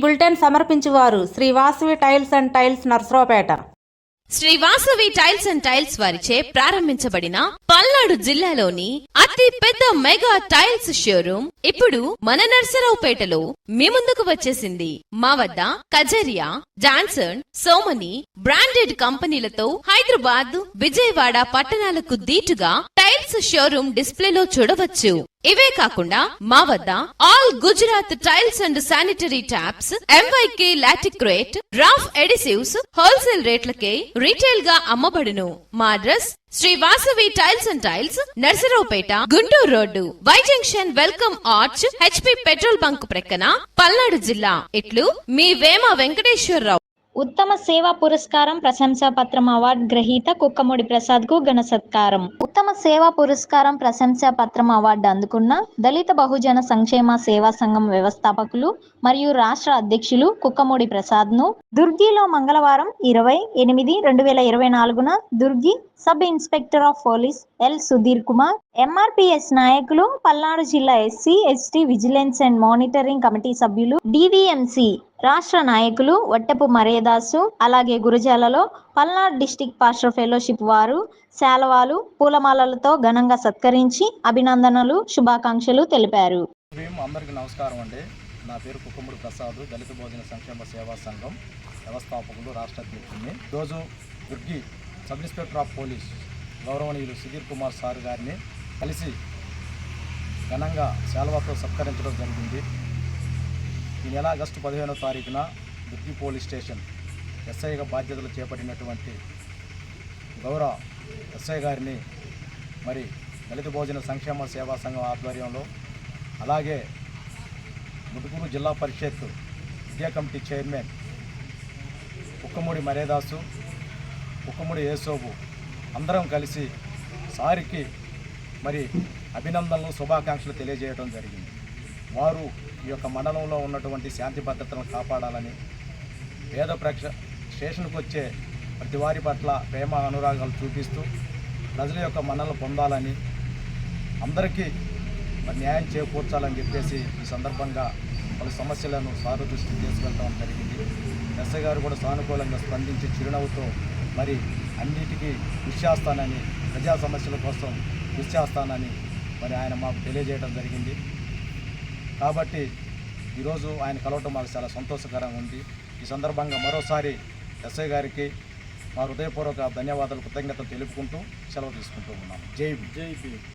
Bulletin సమర్పించువారు Sri Vasavi tiles and tiles Narasaraopet. Sri Vasavi tiles and tiles వారిచే ప్రారంభించబడిన పల్నాడు జిల్లాలోని అతి పెద్ద మెగా టైల్స్ షోరూమ్ ఇప్పుడు మన నర్సరావుపేటలో మీ ముందుకు వచ్చేసింది. మా వద్ద కజరియా, జాన్సన్, సోమని బ్రాండెడ్ కంపెనీలతో హైదరాబాద్, విజయవాడ పట్టణాలకు దీటుగా టైల్స్ షోరూమ్ డిస్ప్లేలో చూడవచ్చు. ఇవే కాకుండా మా వద్ద all Gujarat tiles and sanitary taps, MYK Laticrete, Roff adhesives wholesale రేట్లకే రీటైల్ గా అమ్మబడును. మా address Sri Vasavi tiles and tiles, Narasaraopet, Guntur road, Y junction, welcome arch, HP petrol bunk ప్రక్కన, పల్నాడు జిల్లా. ఇట్లు మీ వేమ వెంకటేశ్వరరావు. ఉత్తమ సేవా పురస్కారం ప్రశంసా పత్రం అవార్డు గ్రహీత కుక్కమూడి ప్రసాద్ కు ఘన సత్కారం. ఉత్తమ సేవా పురస్కారం ప్రశంసా పత్రం అవార్డు అందుకున్న దళిత బహుజన సంక్షేమ సేవా సంఘం వ్యవస్థాపకులు మరియు రాష్ట్ర అధ్యక్షులు కుక్కమూడి ప్రసాద్ ను దుర్గిలో మంగళవారం 20/8/2024 Durgi sub inspector of police L Sudheer Kumar, MRPS నాయకులు, పల్నాడు జిల్లా SC ST vigilance and monitoring committee సభ్యులు, DVMC రాష్ట్ర నాయకులు వట్టెపు మరేదాసు, అలాగే గురజాలలో పల్నాడు డిస్టిక్ పాస్టర్ ఫెలోషిప్ వారు శాలవాలు, పూలమాలలతో ఘనంగా సత్కరించి అభినందనలు, శుభాకాంక్షలు తెలిపారు. అందరికీ నమస్కారం అండి. నా పేరు కుక్కమూడి ప్రసాద్, దళిత భోజన సంక్షేమ సేవా సంఘం వ్యవస్థాపకులు, రాష్ట్ర అధ్యక్షుడిని. ఈరోజు Durgi sub inspector of police గౌరవనీయులు సుధీర్ కుమార్ సార్ గారిని కలిసి ఘనంగా శాల్వాతో సత్కరించడం జరిగింది. ఈ నెల ఆగస్టు 15వ తారీఖున దుర్గి పోలీస్ స్టేషన్ SIగా బాధ్యతలు చేపట్టినటువంటి గౌరవ SI గారిని మరి దళిత భోజన సంక్షేమ సేవా సంఘం ఆధ్వర్యంలో, అలాగే ముటుకూరు జిల్లా పరిషత్ విద్యా కమిటీ చైర్మన్ కుక్కమూడి మరేదాసు, కుక్కమూడి యేసోబు అందరం కలిసి సారికి మరి అభినందనలు, శుభాకాంక్షలు తెలియజేయడం జరిగింది. వారు ఈ యొక్క మండలంలో ఉన్నటువంటి శాంతి భద్రతలను కాపాడాలని, పేద స్టేషన్కు వచ్చే ప్రతి వారి పట్ల ప్రేమ అనురాగాలు చూపిస్తూ ప్రజల యొక్క మన్ననలు పొందాలని, అందరికీ మరి న్యాయం చేకూర్చాలని చెప్పేసి ఈ సందర్భంగా పలు సమస్యలను సారు దృష్టికి తీసుకెళ్ళడం జరిగింది. SI గారు కూడా సానుకూలంగా స్పందించి చిరునవ్వుతో మరి అన్నిటికీ కృషి చేస్తానని, ప్రజా సమస్యల కోసం కృషి చేస్తానని మరి ఆయన మాకు తెలియజేయడం జరిగింది. కాబట్టి ఈరోజు ఆయన కలవటం మాకు చాలా సంతోషకరంగా ఉంది. ఈ సందర్భంగా మరోసారి SI గారికి మా హృదయపూర్వక ధన్యవాదాలు, కృతజ్ఞతలు తెలుపుకుంటూ సెలవు తీసుకుంటూ ఉన్నాం. జై భీమ్.